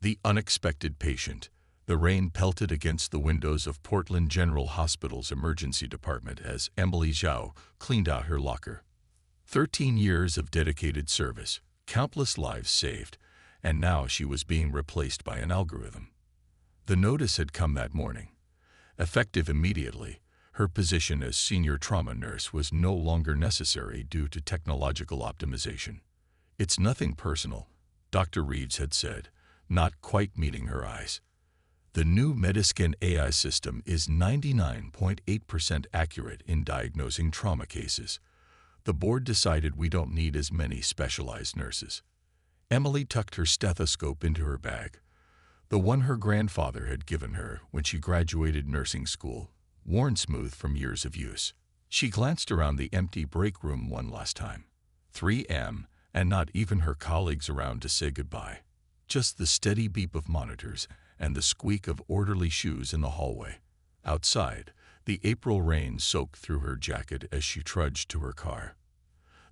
The unexpected patient. The rain pelted against the windows of Portland General Hospital's emergency department as Emily Zhao cleaned out her locker. 13 years of dedicated service, countless lives saved, and now she was being replaced by an algorithm. The notice had come that morning. Effective immediately, her position as senior trauma nurse was no longer necessary due to technological optimization. "It's nothing personal," Dr. Reeves had said, not quite meeting her eyes. "The new Mediscan AI system is 99.8% accurate in diagnosing trauma cases. The board decided we don't need as many specialized nurses." Emily tucked her stethoscope into her bag, the one her grandfather had given her when she graduated nursing school, worn smooth from years of use. She glanced around the empty break room one last time. 3 a.m., and not even her colleagues around to say goodbye. Just the steady beep of monitors and the squeak of orderly shoes in the hallway. Outside, the April rain soaked through her jacket as she trudged to her car.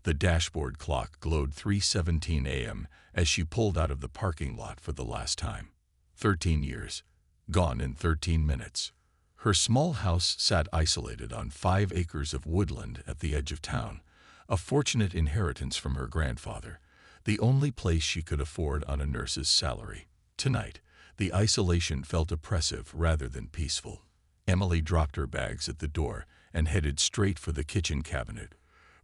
The dashboard clock glowed 3:17 a.m. as she pulled out of the parking lot for the last time. 13 years, gone in 13 minutes. Her small house sat isolated on 5 acres of woodland at the edge of town, a fortunate inheritance from her grandfather, the only place she could afford on a nurse's salary. Tonight, the isolation felt oppressive rather than peaceful. Emily dropped her bags at the door and headed straight for the kitchen cabinet,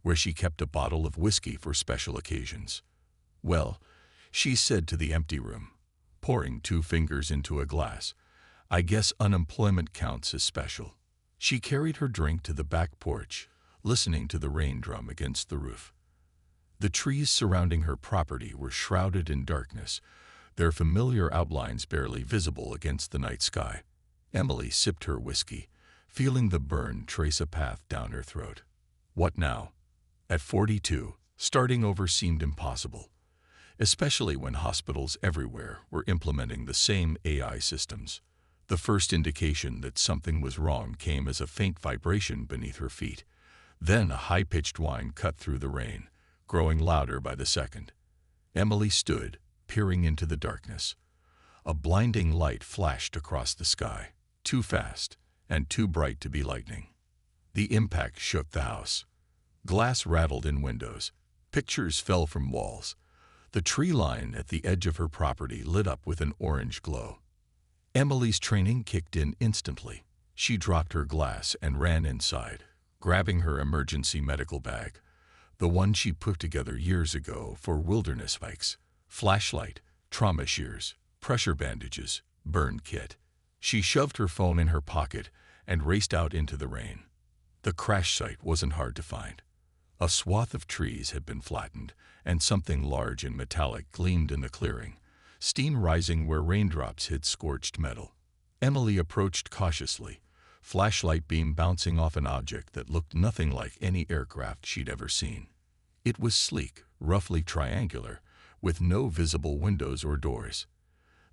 where she kept a bottle of whiskey for special occasions. "Well," she said to the empty room, pouring 2 fingers into a glass, "I guess unemployment counts as special." She carried her drink to the back porch, listening to the rain drum against the roof. The trees surrounding her property were shrouded in darkness, their familiar outlines barely visible against the night sky. Emily sipped her whiskey, feeling the burn trace a path down her throat. What now? At 42, starting over seemed impossible, especially when hospitals everywhere were implementing the same AI systems. The first indication that something was wrong came as a faint vibration beneath her feet. Then a high-pitched whine cut through the rain, growing louder by the second. Emily stood, peering into the darkness. A blinding light flashed across the sky, too fast and too bright to be lightning. The impact shook the house. Glass rattled in windows. Pictures fell from walls. The tree line at the edge of her property lit up with an orange glow. Emily's training kicked in instantly. She dropped her glass and ran inside, grabbing her emergency medical bag, the one she put together years ago for wilderness hikes. Flashlight, trauma shears, pressure bandages, burn kit. She shoved her phone in her pocket and raced out into the rain. The crash site wasn't hard to find. A swath of trees had been flattened, and something large and metallic gleamed in the clearing, steam rising where raindrops hit scorched metal. Emily approached cautiously, flashlight beam bouncing off an object that looked nothing like any aircraft she'd ever seen. It was sleek, roughly triangular, with no visible windows or doors.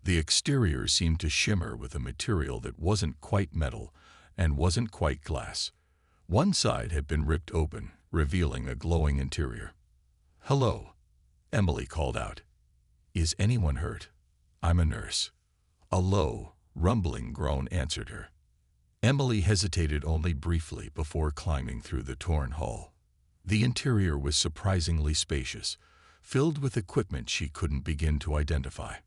The exterior seemed to shimmer with a material that wasn't quite metal and wasn't quite glass. One side had been ripped open, revealing a glowing interior. "Hello," Emily called out. "Is anyone hurt? I'm a nurse." A low, rumbling groan answered her. Emily hesitated only briefly before climbing through the torn hull. The interior was surprisingly spacious, filled with equipment she couldn't begin to identify.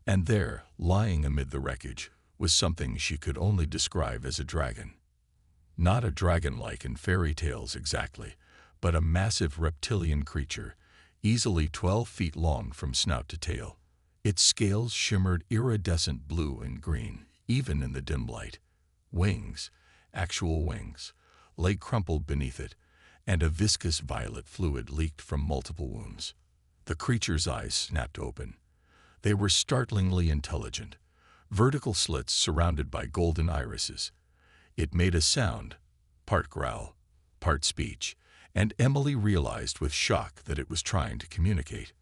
And there, lying amid the wreckage, was something she could only describe as a dragon. Not a dragon like in fairy tales exactly, but a massive reptilian creature, easily 12 feet long from snout to tail. Its scales shimmered iridescent blue and green, even in the dim light. Wings, actual wings, lay crumpled beneath it, and a viscous violet fluid leaked from multiple wounds. The creature's eyes snapped open. They were startlingly intelligent, vertical slits surrounded by golden irises. It made a sound, part growl, part speech, and Emily realized with shock that it was trying to communicate.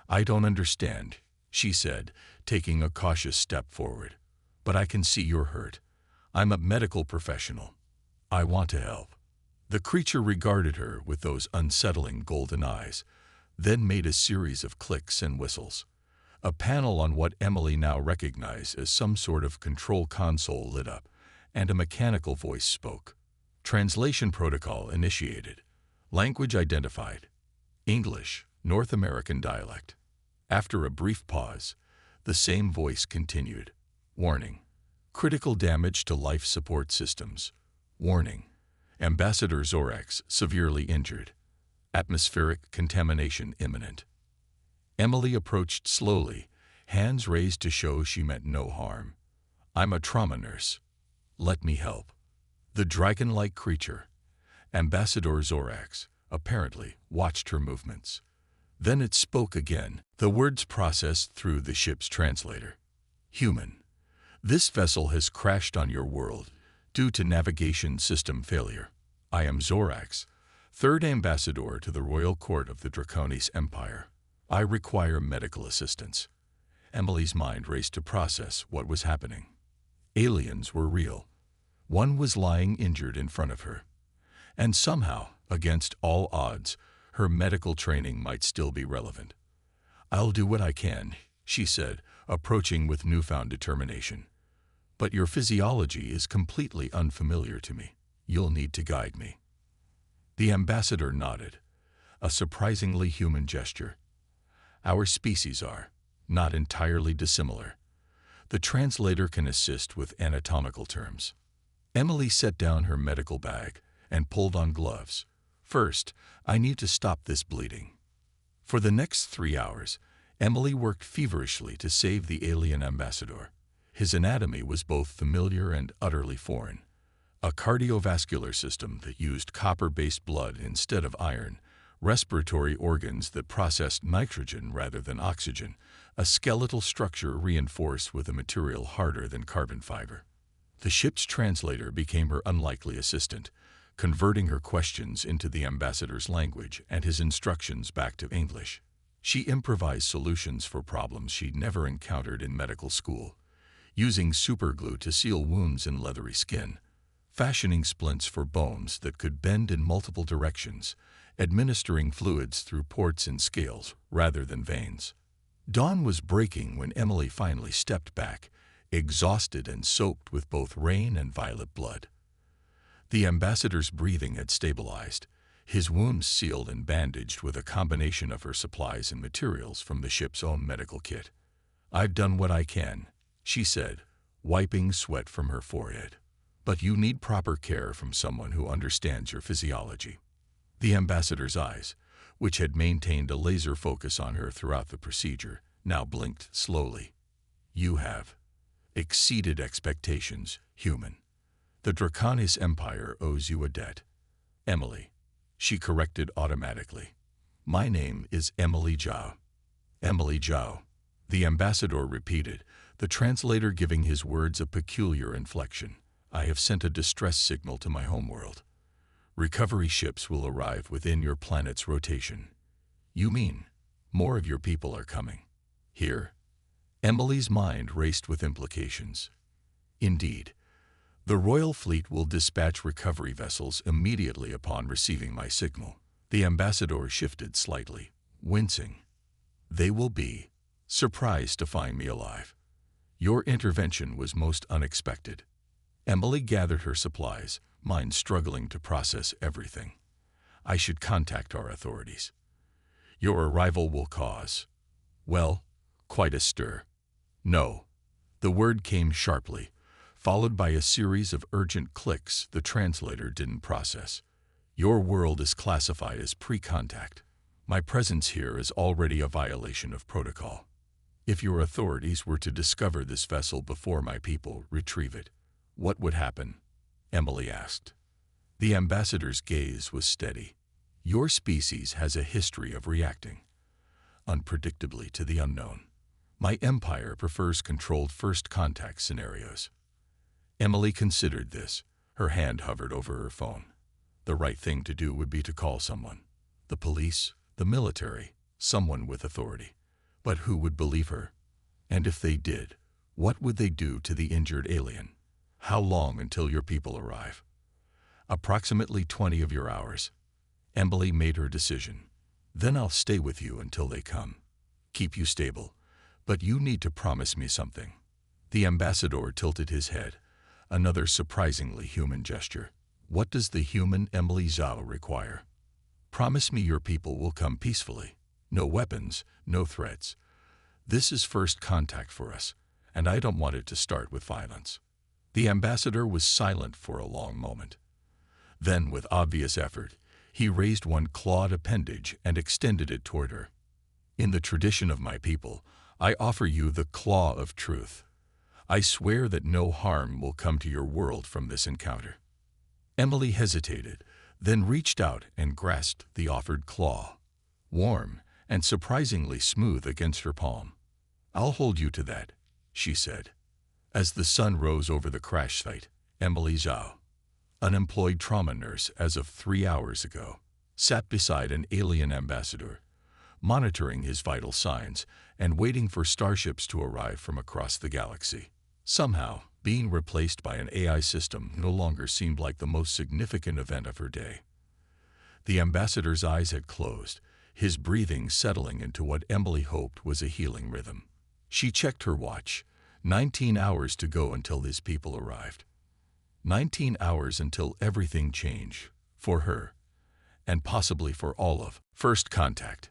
"I don't understand," she said, taking a cautious step forward. "But I can see you're hurt. I'm a medical professional. I want to help." The creature regarded her with those unsettling golden eyes, then made a series of clicks and whistles. A panel on what Emily now recognized as some sort of control console lit up, and a mechanical voice spoke. Translation protocol initiated. Language identified. English, North American dialect. After a brief pause, the same voice continued. Warning. Critical damage to life support systems. Warning. Ambassador Zorax severely injured. Atmospheric contamination imminent. Emily approached slowly, hands raised to show she meant no harm. I'm a trauma nurse. Let me help. The dragon-like creature, Ambassador Zorax, apparently watched her movements. Then it spoke again, the words processed through the ship's translator. Human. This vessel has crashed on your world due to navigation system failure. I am Zorax, third ambassador to the royal court of the Draconis Empire. I require medical assistance. Emily's mind raced to process what was happening. Aliens were real. One was lying injured in front of her. And somehow, against all odds, her medical training might still be relevant. I'll do what I can, she said, approaching with newfound determination. But your physiology is completely unfamiliar to me. You'll need to guide me. The ambassador nodded, a surprisingly human gesture. Our species are not entirely dissimilar. The translator can assist with anatomical terms. Emily set down her medical bag and pulled on gloves. First, I need to stop this bleeding. For the next 3 hours, Emily worked feverishly to save the alien ambassador. His anatomy was both familiar and utterly foreign. A cardiovascular system that used copper-based blood instead of iron, respiratory organs that processed nitrogen rather than oxygen, a skeletal structure reinforced with a material harder than carbon fiber. The ship's translator became her unlikely assistant, converting her questions into the ambassador's language and his instructions back to English. She improvised solutions for problems she'd never encountered in medical school, using superglue to seal wounds in leathery skin, fashioning splints for bones that could bend in multiple directions, administering fluids through ports and scales rather than veins. Dawn was breaking when Emily finally stepped back, exhausted and soaked with both rain and violet blood. The ambassador's breathing had stabilized, his wounds sealed and bandaged with a combination of her supplies and materials from the ship's own medical kit. I've done what I can, she said, wiping sweat from her forehead. But you need proper care from someone who understands your physiology. The ambassador's eyes, which had maintained a laser focus on her throughout the procedure, now blinked slowly. You have exceeded expectations, human. The Draconis Empire owes you a debt. Emily, she corrected automatically. My name is Emily Zhao. Emily Zhao, the ambassador repeated, the translator giving his words a peculiar inflection. I have sent a distress signal to my homeworld. Recovery ships will arrive within your planet's rotation. You mean more of your people are coming? Here? Emily's mind raced with implications. Indeed, the royal fleet will dispatch recovery vessels immediately upon receiving my signal. The ambassador shifted slightly, wincing. They will be surprised to find me alive. Your intervention was most unexpected. Emily gathered her supplies, mind struggling to process everything. I should contact our authorities. Your arrival will cause, well, quite a stir. No. The word came sharply, followed by a series of urgent clicks the translator didn't process. Your world is classified as pre-contact. My presence here is already a violation of protocol. If your authorities were to discover this vessel before my people retrieve it, what would happen? Emily asked. The ambassador's gaze was steady. Your species has a history of reacting unpredictably to the unknown. My empire prefers controlled first contact scenarios. Emily considered this. Her hand hovered over her phone. The right thing to do would be to call someone. The police, the military, someone with authority. But who would believe her? And if they did, what would they do to the injured alien? How long until your people arrive? Approximately 20 of your hours. Emily made her decision. Then I'll stay with you until they come. Keep you stable, But you need to promise me something. The ambassador tilted his head, another surprisingly human gesture. What does the human Emily Zhao require? Promise me your people will come peacefully. No weapons, no threats. This is first contact for us, and I don't want it to start with violence. The ambassador was silent for a long moment. Then, with obvious effort, he raised one clawed appendage and extended it toward her. In the tradition of my people, I offer you the claw of truth. I swear that no harm will come to your world from this encounter. Emily hesitated, then reached out and grasped the offered claw, warm and surprisingly smooth against her palm. I'll hold you to that, she said. As the sun rose over the crash site, Emily Zhao, unemployed trauma nurse as of 3 hours ago, sat beside an alien ambassador, monitoring his vital signs and waiting for starships to arrive from across the galaxy. Somehow, being replaced by an AI system no longer seemed like the most significant event of her day. The ambassador's eyes had closed, his breathing settling into what Emily hoped was a healing rhythm. She checked her watch. 19 hours to go until his people arrived. 19 hours until everything changed, for her, and possibly for all of first contact.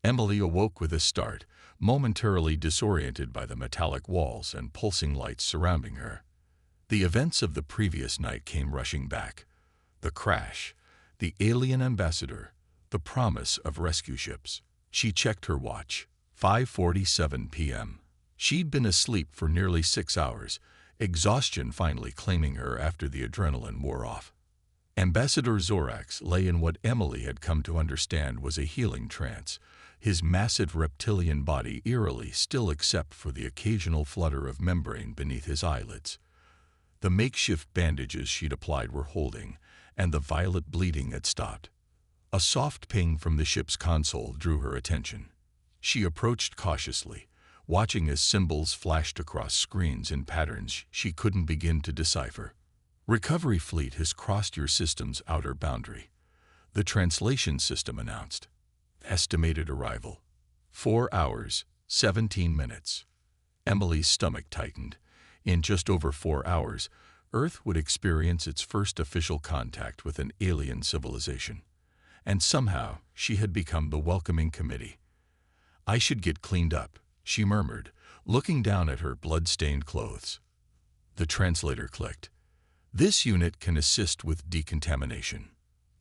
Emily awoke with a start, momentarily disoriented by the metallic walls and pulsing lights surrounding her. The events of the previous night came rushing back. The crash, the alien ambassador, the promise of rescue ships. She checked her watch. 5:47 p.m. She'd been asleep for nearly 6 hours, exhaustion finally claiming her after the adrenaline wore off. Ambassador Zorax lay in what Emily had come to understand was a healing trance, his massive reptilian body eerily still except for the occasional flutter of membrane beneath his eyelids. The makeshift bandages she'd applied were holding, and the violent bleeding had stopped. A soft ping from the ship's console drew her attention. She approached cautiously, watching as symbols flashed across screens in patterns she couldn't begin to decipher. Recovery fleet has crossed your system's outer boundary, the translation system announced. Estimated arrival: 4 hours, 17 minutes. Emily's stomach tightened. In just over 4 hours, Earth would experience its first official contact with an alien civilization. And somehow, she had become the welcoming committee. I should get cleaned up, she murmured, looking down at her blood-stained clothes. The translator clicked. This unit can assist with decontamination.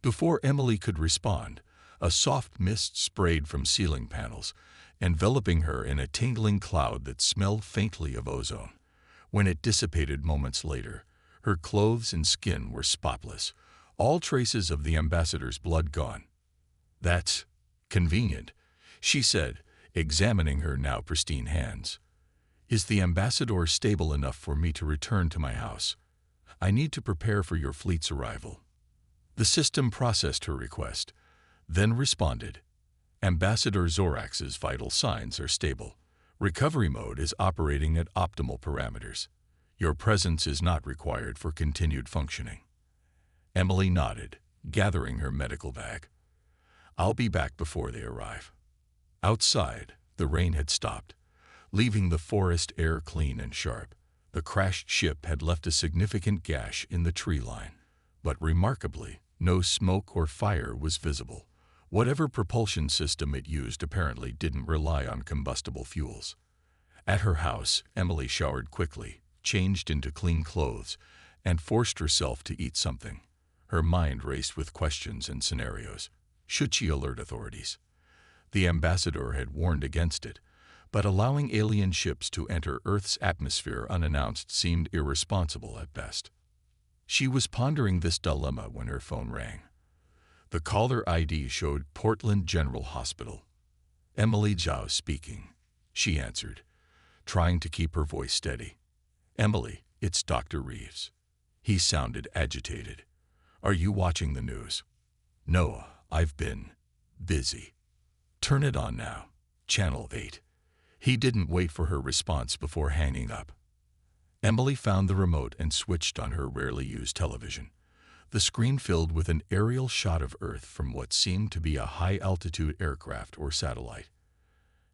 Before Emily could respond, a soft mist sprayed from ceiling panels, enveloping her in a tingling cloud that smelled faintly of ozone. When it dissipated moments later, her clothes and skin were spotless, all traces of the ambassador's blood gone. That's convenient, she said, examining her now pristine hands. Is the ambassador stable enough for me to return to my house? I need to prepare for your fleet's arrival. The system processed her request, then responded. Ambassador Zorax's vital signs are stable. Recovery mode is operating at optimal parameters. Your presence is not required for continued functioning. Emily nodded, gathering her medical bag. I'll be back before they arrive. Outside, the rain had stopped, leaving the forest air clean and sharp. The crashed ship had left a significant gash in the tree line, but remarkably, no smoke or fire was visible. Whatever propulsion system it used apparently didn't rely on combustible fuels. At her house, Emily showered quickly, changed into clean clothes, and forced herself to eat something. Her mind raced with questions and scenarios. Should she alert authorities? The ambassador had warned against it, but allowing alien ships to enter Earth's atmosphere unannounced seemed irresponsible at best. She was pondering this dilemma when her phone rang. The caller ID showed Portland General Hospital. Emily Zhao speaking, she answered, trying to keep her voice steady. Emily, it's Dr. Reeves. He sounded agitated. Are you watching the news? No, I've been busy. Turn it on now. Channel 8. He didn't wait for her response before hanging up. Emily found the remote and switched on her rarely used television. The screen filled with an aerial shot of Earth from what seemed to be a high-altitude aircraft or satellite.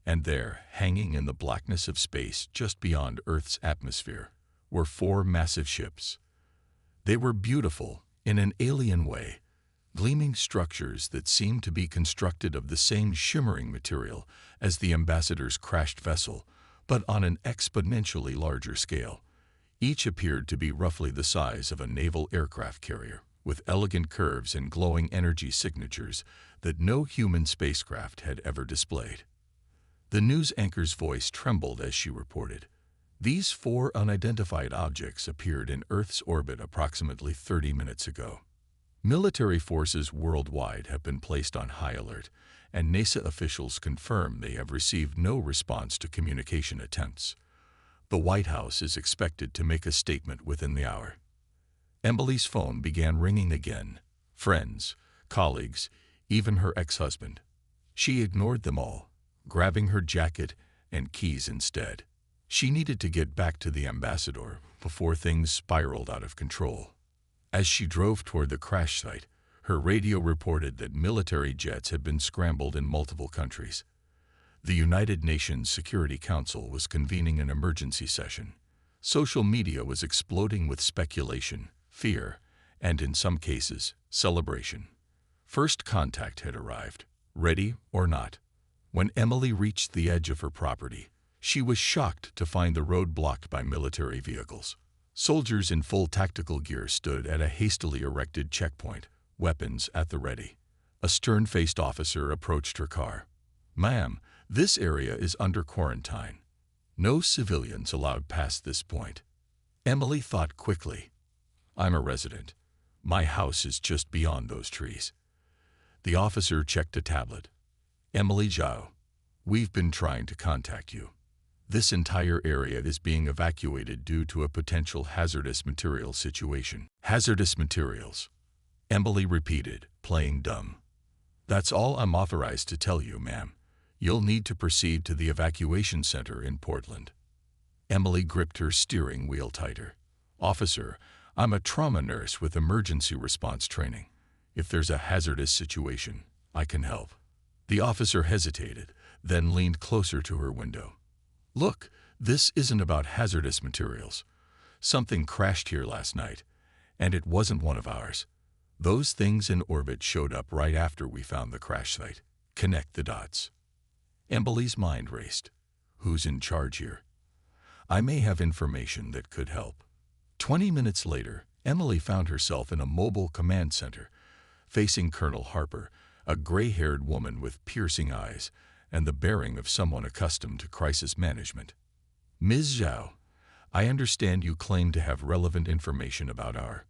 And there, hanging in the blackness of space just beyond Earth's atmosphere, were 4 massive ships. They were beautiful in an alien way, gleaming structures that seemed to be constructed of the same shimmering material as the ambassador's crashed vessel, but on an exponentially larger scale. Each appeared to be roughly the size of a naval aircraft carrier, with elegant curves and glowing energy signatures that no human spacecraft had ever displayed. The news anchor's voice trembled as she reported, "These 4 unidentified objects appeared in Earth's orbit approximately 30 minutes ago. Military forces worldwide have been placed on high alert, and NASA officials confirm they have received no response to communication attempts. The White House is expected to make a statement within the hour." Emily's phone began ringing again. Friends, colleagues, even her ex-husband. She ignored them all, grabbing her jacket and keys instead. She needed to get back to the ambassador before things spiraled out of control. As she drove toward the crash site, her radio reported that military jets had been scrambled in multiple countries. The United Nations Security Council was convening an emergency session. Social media was exploding with speculation, fear, and in some cases, celebration. First contact had arrived, ready or not. When Emily reached the edge of her property, she was shocked to find the road blocked by military vehicles. Soldiers in full tactical gear stood at a hastily erected checkpoint, weapons at the ready. A stern-faced officer approached her car. "Ma'am, this area is under quarantine. No civilians allowed past this point." Emily thought quickly. "I'm a resident. My house is just beyond those trees." The officer checked a tablet. "Emily Zhao, we've been trying to contact you. This entire area is being evacuated due to a potential hazardous materials situation." "Hazardous materials," Emily repeated, playing dumb. "That's all I'm authorized to tell you, ma'am. You'll need to proceed to the evacuation center in Portland." Emily gripped her steering wheel tighter. "Officer, I'm a trauma nurse with emergency response training. If there's a hazardous situation, I can help." The officer hesitated, then leaned closer to her window. "Look, this isn't about hazardous materials. Something crashed here last night, and it wasn't one of ours. Those things in orbit showed up right after we found the crash site. Connect the dots." Emily's mind raced. Who's in charge here? I may have information that could help. 20 minutes later, Emily found herself in a mobile command center, facing Colonel Harper, a gray-haired woman with piercing eyes and the bearing of someone accustomed to crisis management. "Ms. Zhao, I understand you claim to have relevant information about our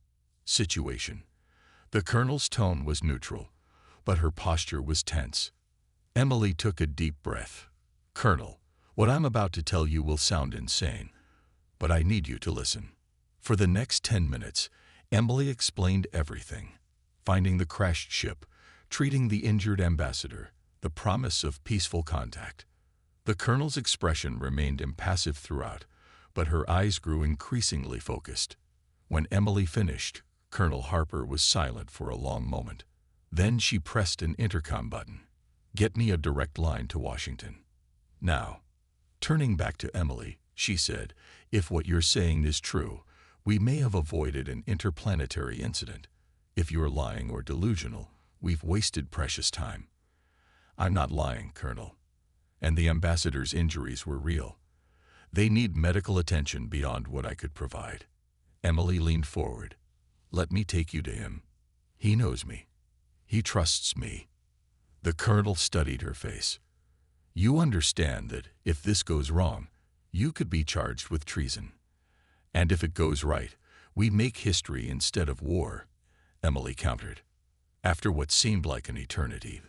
situation." The colonel's tone was neutral, but her posture was tense. Emily took a deep breath. "Colonel, what I'm about to tell you will sound insane, but I need you to listen." For the next 10 minutes, Emily explained everything: finding the crashed ship, treating the injured ambassador, the promise of peaceful contact. The colonel's expression remained impassive throughout, but her eyes grew increasingly focused. When Emily finished, Colonel Harper was silent for a long moment. Then she pressed an intercom button. "Get me a direct line to Washington." Now, turning back to Emily, she said, "If what you're saying is true, we may have avoided an interplanetary incident. If you're lying or delusional, we've wasted precious time." "I'm not lying, Colonel. And the ambassador's injuries were real. They need medical attention beyond what I could provide." Emily leaned forward. "Let me take you to him. He knows me. He trusts me." The colonel studied her face. "You understand that if this goes wrong, you could be charged with treason. And if it goes right, we make history instead of war," Emily countered. After what seemed like an eternity,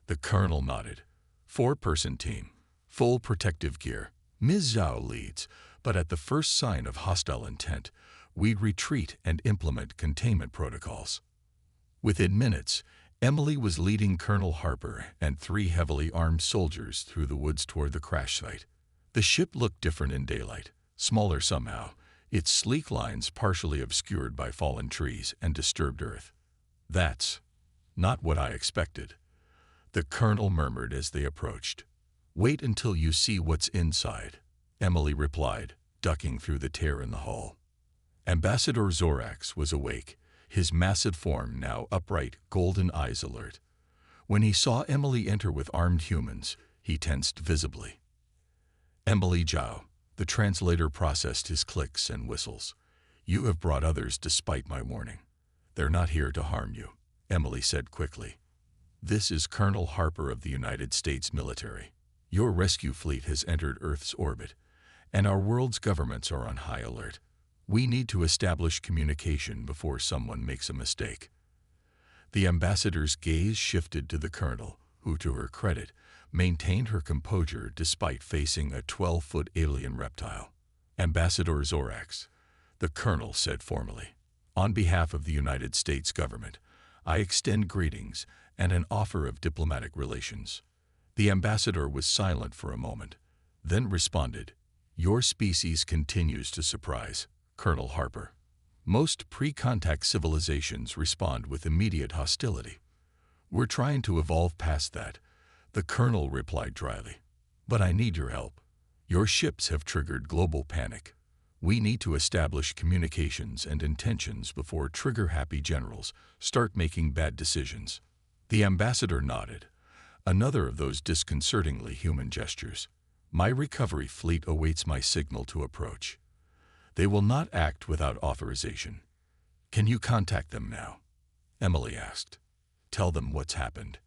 the colonel nodded. 4-person team, full protective gear. Ms. Zhao leads, but at the first sign of hostile intent, we retreat and implement containment protocols. Within minutes, Emily was leading Colonel Harper and 3 heavily armed soldiers through the woods toward the crash site. The ship looked different in daylight, smaller somehow, its sleek lines partially obscured by fallen trees and disturbed earth. "That's not what I expected," the colonel murmured as they approached. Wait until you see what's inside, Emily replied, ducking through the tear in the hull. Ambassador Zorax was awake, his massive form now upright, golden eyes alert. When he saw Emily enter with armed humans, he tensed visibly. Emily Zhao, the translator processed his clicks and whistles. You have brought others despite my warning. They're not here to harm you, Emily said quickly. This is Colonel Harper of the United States military. Your rescue fleet has entered Earth's orbit, and our world's governments are on high alert. We need to establish communication before someone makes a mistake. The ambassador's gaze shifted to the colonel, who, to her credit, maintained her composure despite facing a 12-foot alien reptile. Ambassador Zorax, the colonel said formally, on behalf of the United States government, I extend greetings and an offer of diplomatic relations. The ambassador was silent for a moment, then responded, Your species continues to surprise, Colonel Harper. Most pre-contact civilizations respond with immediate hostility. We're trying to evolve past that, the colonel replied dryly. But I need your help. Your ships have triggered global panic. We need to establish communications and intentions before trigger-happy generals start making bad decisions. The ambassador nodded, another of those disconcertingly human gestures. My recovery fleet awaits my signal to approach. They will not act without authorization. Can you contact them now? Emily asked. Tell them what's happened.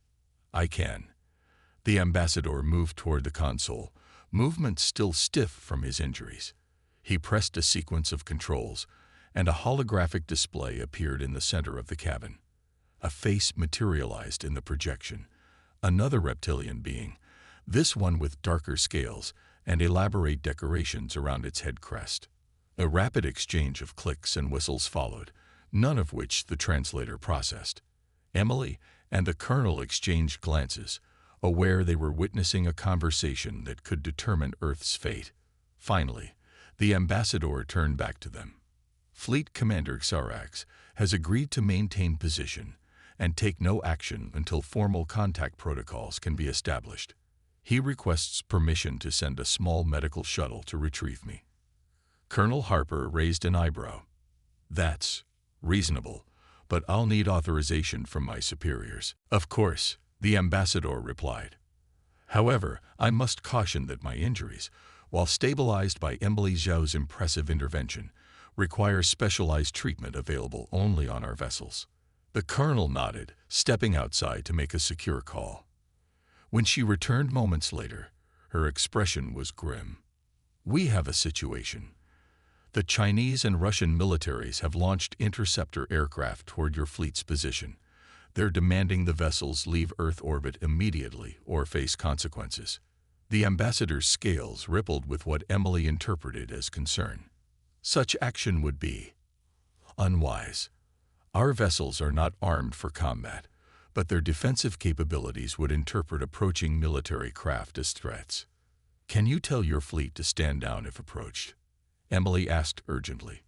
I can. The ambassador moved toward the console, movement still stiff from his injuries. He pressed a sequence of controls, and a holographic display appeared in the center of the cabin. A face materialized in the projection. Another reptilian being, this one with darker scales and elaborate decorations around its head crest. A rapid exchange of clicks and whistles followed, none of which the translator processed. Emily and the colonel exchanged glances, aware they were witnessing a conversation that could determine Earth's fate. Finally, the ambassador turned back to them. Fleet Commander Zorax has agreed to maintain position and take no action until formal contact protocols can be established. He requests permission to send a small medical shuttle to retrieve me. Colonel Harper raised an eyebrow. That's reasonable, but I'll need authorization from my superiors. Of course, the ambassador replied. However, I must caution that my injuries, while stabilized by Emily Zhao's impressive intervention, require specialized treatment available only on our vessels. The colonel nodded, stepping outside to make a secure call. When she returned moments later, her expression was grim. We have a situation. The Chinese and Russian militaries have launched interceptor aircraft toward your fleet's position. They're demanding the vessels leave Earth orbit immediately or face consequences. The ambassador's scales rippled with what Emily interpreted as concern. Such action would be unwise. Our vessels are not armed for combat, but their defensive capabilities would interpret approaching military craft as threats. Can you tell your fleet to stand down if approached? Emily asked urgently.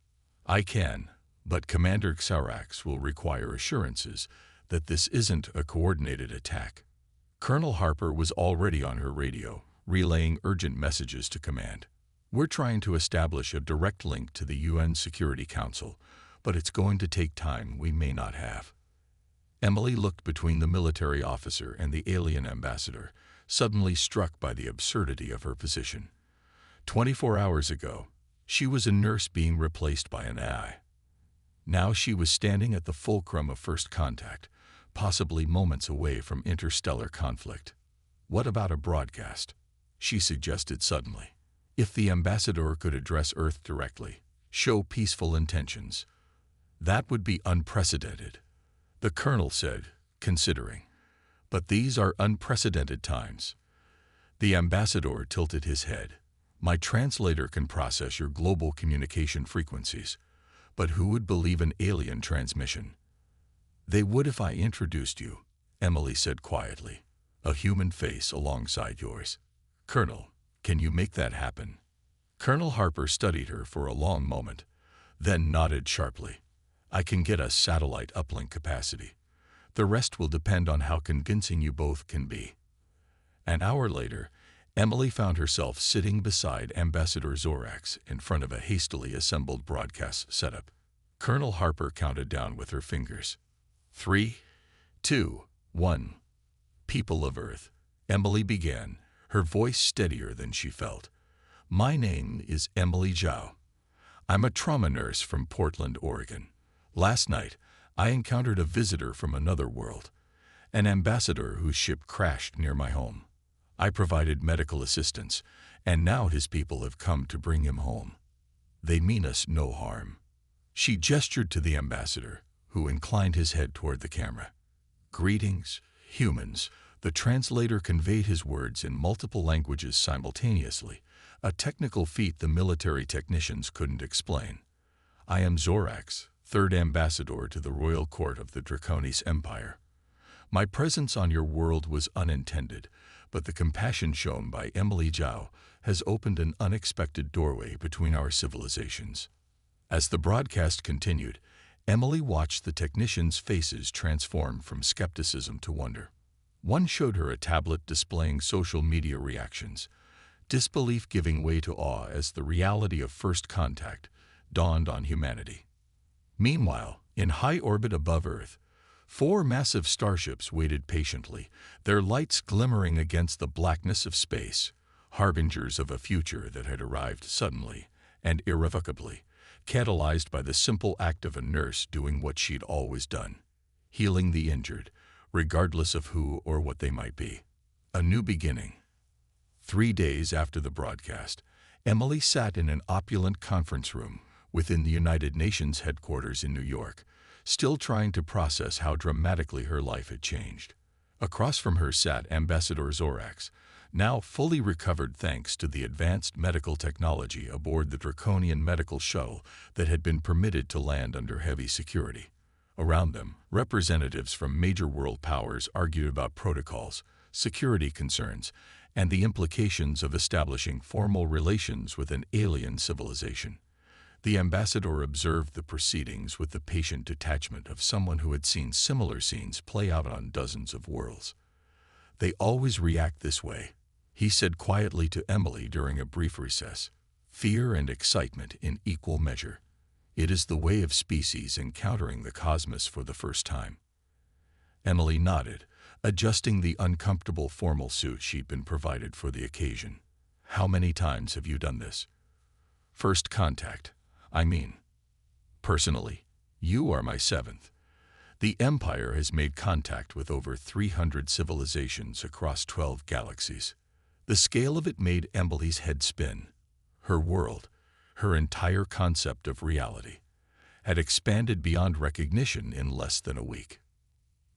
I can, but Commander Zorax will require assurances that this isn't a coordinated attack. Colonel Harper was already on her radio, relaying urgent messages to command. We're trying to establish a direct link to the UN Security Council, but it's going to take time we may not have. Emily looked between the military officer and the alien ambassador, suddenly struck by the absurdity of her position. 24 hours ago, she was a nurse being replaced by an AI. Now she was standing at the fulcrum of first contact, possibly moments away from interstellar conflict. What about a broadcast? She suggested suddenly. If the ambassador could address Earth directly, show peaceful intentions, that would be unprecedented, the colonel said, considering. But these are unprecedented times. The ambassador tilted his head. My translator can process your global communication frequencies, but who would believe an alien transmission? They would if I introduced you, Emily said quietly, a human face alongside yours. Colonel, can you make that happen? Colonel Harper studied her for a long moment, then nodded sharply. I can get us satellite uplink capacity. The rest will depend on how convincing you both can be. An hour later, Emily found herself sitting beside Ambassador Zorax in front of a hastily assembled broadcast setup. Colonel Harper counted down with her fingers. 3, 2, 1. People of Earth, Emily began, her voice steadier than she felt. My name is Emily Zhao. I'm a trauma nurse from Portland, Oregon. Last night, I encountered a visitor from another world, an ambassador whose ship crashed near my home. I provided medical assistance, and now his people have come to bring him home. They mean us no harm. She gestured to the ambassador, who inclined his head toward the camera. Greetings, humans. The translator conveyed his words in multiple languages simultaneously, a technical feat the military technicians couldn't explain. I am Zorax, third ambassador to the royal court of the Draconis Empire. My presence on your world was unintended, but the compassion shown by Emily Zhao has opened an unexpected doorway between our civilizations. As the broadcast continued, Emily watched the technicians' faces transform from skepticism to wonder. One showed her a tablet displaying social media reactions, disbelief giving way to awe as the reality of first contact dawned on humanity. Meanwhile, in high orbit above Earth, 4 massive starships waited patiently, their lights glimmering against the blackness of space, harbingers of a future that had arrived suddenly and irrevocably, catalyzed by the simple act of a nurse doing what she'd always done, healing the injured, regardless of who or what they might be. A new beginning. 3 days after the broadcast, Emily sat in an opulent conference room within the United Nations headquarters in New York, still trying to process how dramatically her life had changed. Across from her sat Ambassador Zorax, now fully recovered thanks to the advanced medical technology aboard the Draconian medical shuttle that had been permitted to land under heavy security. Around them, representatives from major world powers argued about protocols, security concerns, and the implications of establishing formal relations with an alien civilization. The ambassador observed the proceedings with the patient detachment of someone who had seen similar scenes play out on dozens of worlds. They always react this way, he said quietly to Emily during a brief recess. Fear and excitement in equal measure. It is the way of species encountering the cosmos for the first time. Emily nodded, adjusting the uncomfortable formal suit she'd been provided for the occasion. How many times have you done this? First contact, I mean. Personally, you are my 7th. The Empire has made contact with over 300 civilizations across 12 galaxies. The scale of it made Emily's head spin. Her world, her entire concept of reality, had expanded beyond recognition in less than a week.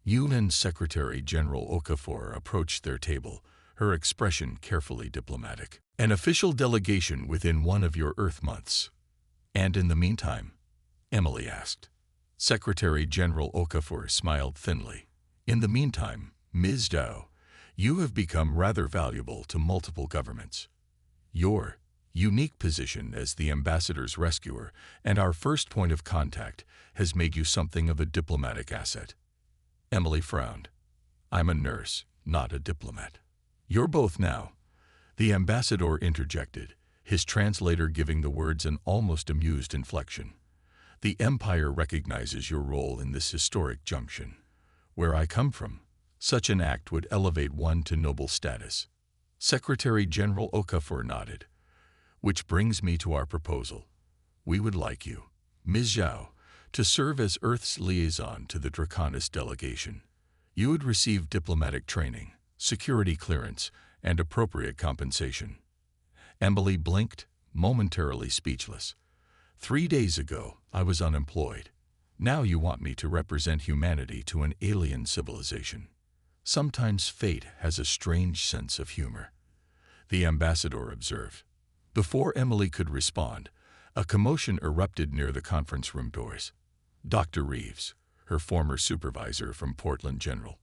UN Secretary General Okafor approached their table, her expression carefully diplomatic. An official delegation within one of your Earth months. And in the meantime? Emily asked. Secretary General Okafor smiled thinly. In the meantime, Ms. Zhao, you have become rather valuable to multiple governments. Your unique position as the ambassador's rescuer and our first point of contact has made you something of a diplomatic asset. Emily frowned. I'm a nurse, not a diplomat. You're both now. The ambassador interjected, his translator giving the words an almost amused inflection. The Empire recognizes your role in this historic junction. Where I come from, such an act would elevate one to noble status. Secretary General Okafor nodded. Which brings me to our proposal. We would like you, Ms. Zhao, to serve as Earth's liaison to the Draconis delegation. You would receive diplomatic training, security clearance, and appropriate compensation. Emily blinked, momentarily speechless. 3 days ago, I was unemployed. Now you want me to represent humanity to an alien civilization. Sometimes fate has a strange sense of humor. The ambassador observed. Before Emily could respond, a commotion erupted near the conference room doors. Dr. Reeves, her former supervisor from Portland General,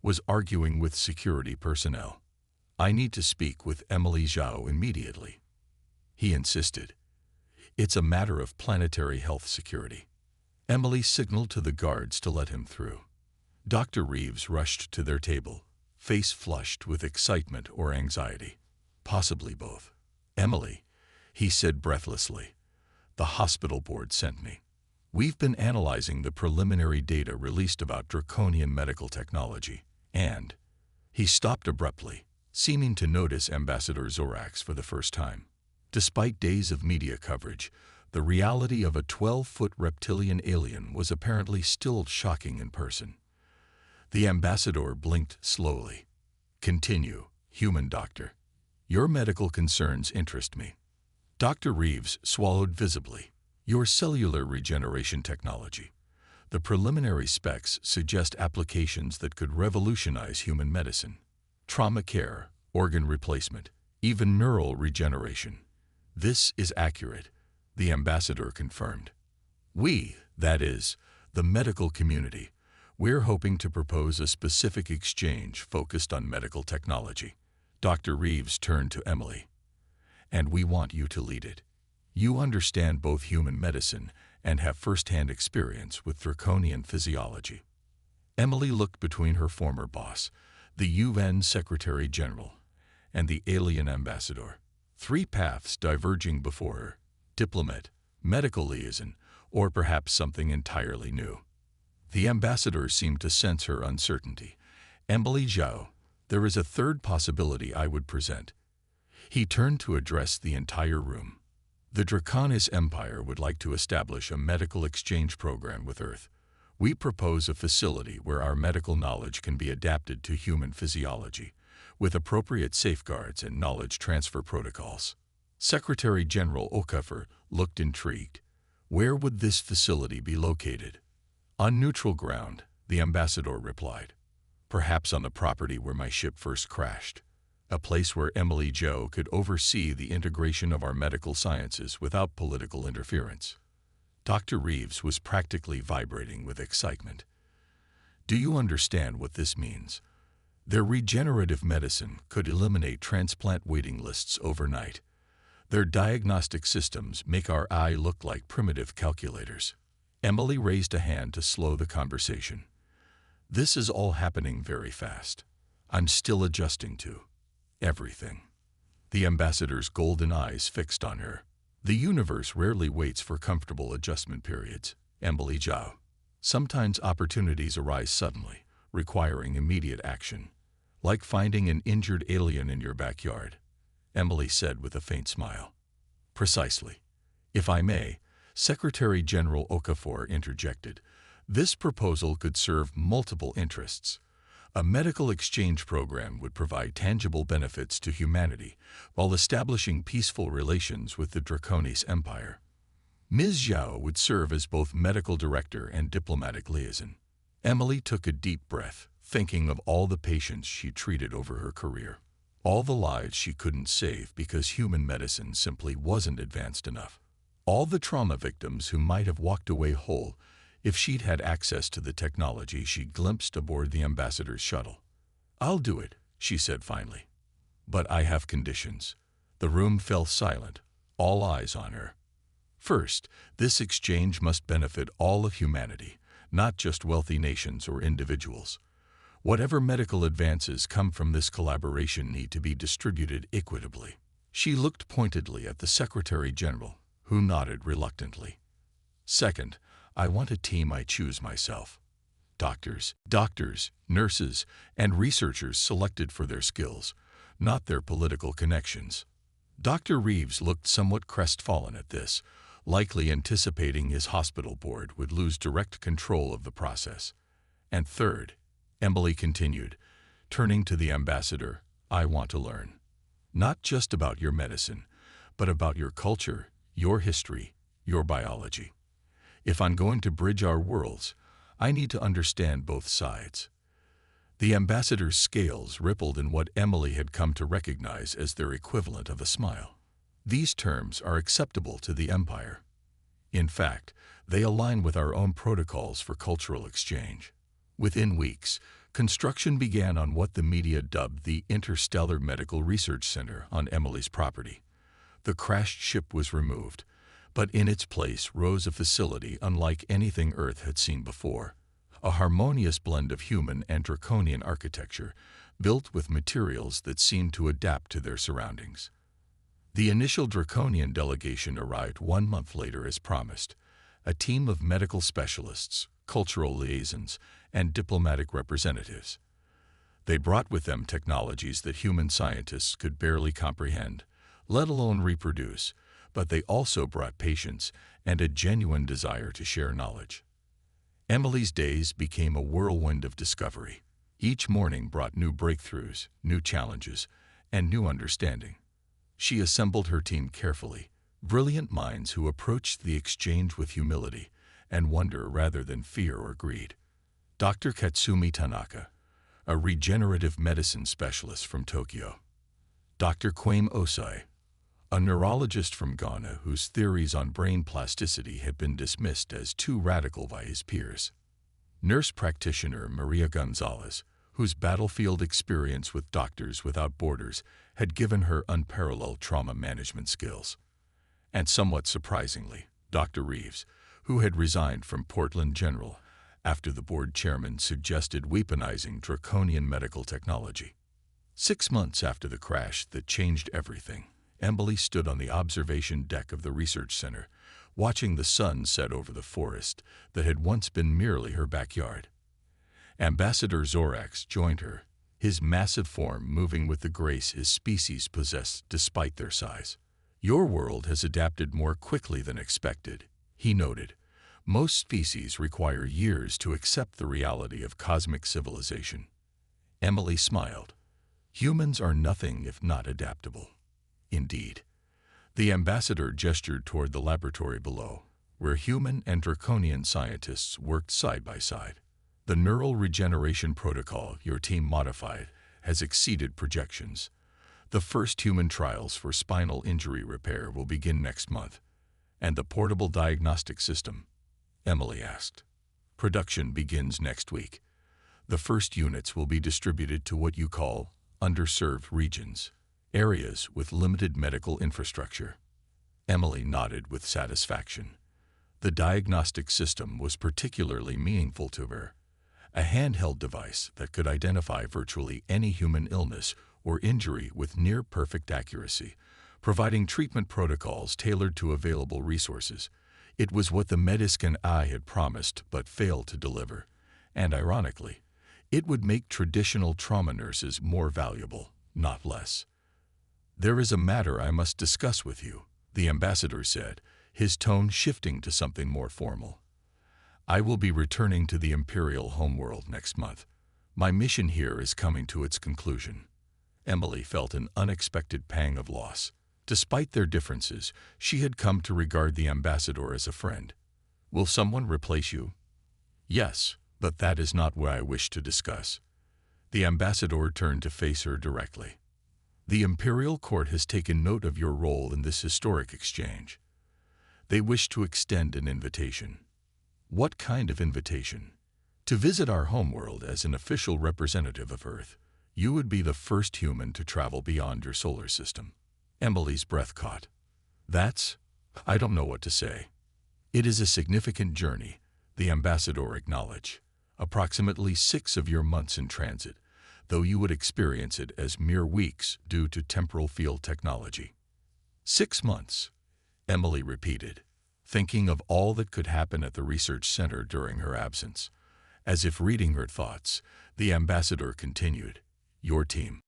was arguing with security personnel. I need to speak with Emily Zhao immediately. He insisted. It's a matter of planetary health security. Emily signaled to the guards to let him through. Dr. Reeves rushed to their table, face flushed with excitement or anxiety. possibly both. Emily, he said breathlessly, the hospital board sent me. We've been analyzing the preliminary data released about draconian medical technology, and he stopped abruptly, seeming to notice Ambassador Zorax for the first time. Despite days of media coverage, the reality of a 12-foot reptilian alien was apparently still shocking in person. The ambassador blinked slowly. Continue, human doctor. Your medical concerns interest me. Dr. Reeves swallowed visibly. Your cellular regeneration technology. The preliminary specs suggest applications that could revolutionize human medicine. Trauma care, organ replacement, even neural regeneration. This is accurate, the ambassador confirmed. We, that is, the medical community, we're hoping to propose a specific exchange focused on medical technology. Dr. Reeves turned to Emily. And we want you to lead it. You understand both human medicine and have first-hand experience with draconian physiology. Emily looked between her former boss, the UN Secretary General, and the alien ambassador. Three paths diverging before her: diplomat, medical liaison, or perhaps something entirely new. The ambassador seemed to sense her uncertainty. Emily Zhao, there is a third possibility I would present. He turned to address the entire room. The Draconis Empire would like to establish a medical exchange program with Earth. We propose a facility where our medical knowledge can be adapted to human physiology, with appropriate safeguards and knowledge transfer protocols. Secretary General Okafor looked intrigued. Where would this facility be located? On neutral ground, the ambassador replied. Perhaps on the property where my ship first crashed. A place where Emily Zhao could oversee the integration of our medical sciences without political interference. Dr. Reeves was practically vibrating with excitement. Do you understand what this means? Their regenerative medicine could eliminate transplant waiting lists overnight. Their diagnostic systems make our eye look like primitive calculators. Emily raised a hand to slow the conversation. This is all happening very fast. I'm still adjusting to everything. The ambassador's golden eyes fixed on her. The universe rarely waits for comfortable adjustment periods. Emily Zhao. Sometimes opportunities arise suddenly, requiring immediate action. Like finding an injured alien in your backyard, Emily said with a faint smile. Precisely. If I may, Secretary General Okafor interjected. This proposal could serve multiple interests. A medical exchange program would provide tangible benefits to humanity while establishing peaceful relations with the Draconis Empire. Ms. Zhao would serve as both medical director and diplomatic liaison. Emily took a deep breath, thinking of all the patients she treated over her career. All the lives she couldn't save because human medicine simply wasn't advanced enough. All the trauma victims who might have walked away whole if she'd had access to the technology she glimpsed aboard the ambassador's shuttle. I'll do it, she said finally. But I have conditions. The room fell silent, all eyes on her. First, this exchange must benefit all of humanity, not just wealthy nations or individuals. Whatever medical advances come from this collaboration need to be distributed equitably. She looked pointedly at the Secretary General, who nodded reluctantly. Second, I want a team I choose myself. Doctors, nurses, and researchers selected for their skills, not their political connections. Dr. Reeves looked somewhat crestfallen at this, likely anticipating his hospital board would lose direct control of the process. And third, Emily continued, turning to the ambassador, I want to learn. Not just about your medicine, but about your culture, your history, your biology. If I'm going to bridge our worlds, I need to understand both sides. The ambassador's scales rippled in what Emily had come to recognize as their equivalent of a smile. These terms are acceptable to the Empire. In fact, they align with our own protocols for cultural exchange. Within weeks, construction began on what the media dubbed the Interstellar Medical Research Center on Emily's property. The crashed ship was removed, but in its place rose a facility unlike anything Earth had seen before. A harmonious blend of human and draconian architecture built with materials that seemed to adapt to their surroundings. The initial draconian delegation arrived 1 month later as promised, a team of medical specialists, cultural liaisons, and diplomatic representatives. They brought with them technologies that human scientists could barely comprehend, let alone reproduce, but they also brought patience and a genuine desire to share knowledge. Emily's days became a whirlwind of discovery. Each morning brought new breakthroughs, new challenges, and new understanding. She assembled her team carefully, brilliant minds who approached the exchange with humility and wonder rather than fear or greed. Dr. Katsumi Tanaka, a regenerative medicine specialist from Tokyo. Dr. Kwame Osai, a neurologist from Ghana whose theories on brain plasticity had been dismissed as too radical by his peers. Nurse practitioner Maria Gonzalez, whose battlefield experience with Doctors Without Borders had given her unparalleled trauma management skills. And somewhat surprisingly, Dr. Reeves, who had resigned from Portland General after the board chairman suggested weaponizing draconian medical technology. 6 months after the crash that changed everything, Emily stood on the observation deck of the research center, watching the sun set over the forest that had once been merely her backyard. Ambassador Zorax joined her, his massive form moving with the grace his species possessed despite their size. "Your world has adapted more quickly than expected," he noted. "Most species require years to accept the reality of cosmic civilization." Emily smiled. "Humans are nothing if not adaptable." Indeed. The ambassador gestured toward the laboratory below, where human and draconian scientists worked side by side. "The neural regeneration protocol your team modified has exceeded projections. The first human trials for spinal injury repair will begin next month." "And the portable diagnostic system?" Emily asked. "Production begins next week. The first units will be distributed to what you call underserved regions, areas with limited medical infrastructure." Emily nodded with satisfaction. The diagnostic system was particularly meaningful to her, a handheld device that could identify virtually any human illness or injury with near-perfect accuracy, providing treatment protocols tailored to available resources. It was what the Mediscan Eye had promised but failed to deliver, and ironically, it would make traditional trauma nurses more valuable, not less. "There is a matter I must discuss with you," the ambassador said, his tone shifting to something more formal. "I will be returning to the Imperial homeworld next month. My mission here is coming to its conclusion." Emily felt an unexpected pang of loss. Despite their differences, she had come to regard the ambassador as a friend. "Will someone replace you?" "Yes, but that is not what I wish to discuss." The ambassador turned to face her directly. "The Imperial Court has taken note of your role in this historic exchange. They wish to extend an invitation." "What kind of invitation?" "To visit our homeworld as an official representative of Earth. You would be the first human to travel beyond your solar system." Emily's breath caught. I don't know what to say." "It is a significant journey," the ambassador acknowledged. "Approximately 6 of your months in transit, though you would experience it as mere weeks due to temporal field technology." 6 months, Emily repeated, thinking of all that could happen at the research center during her absence. As if reading her thoughts, the ambassador continued, "Your team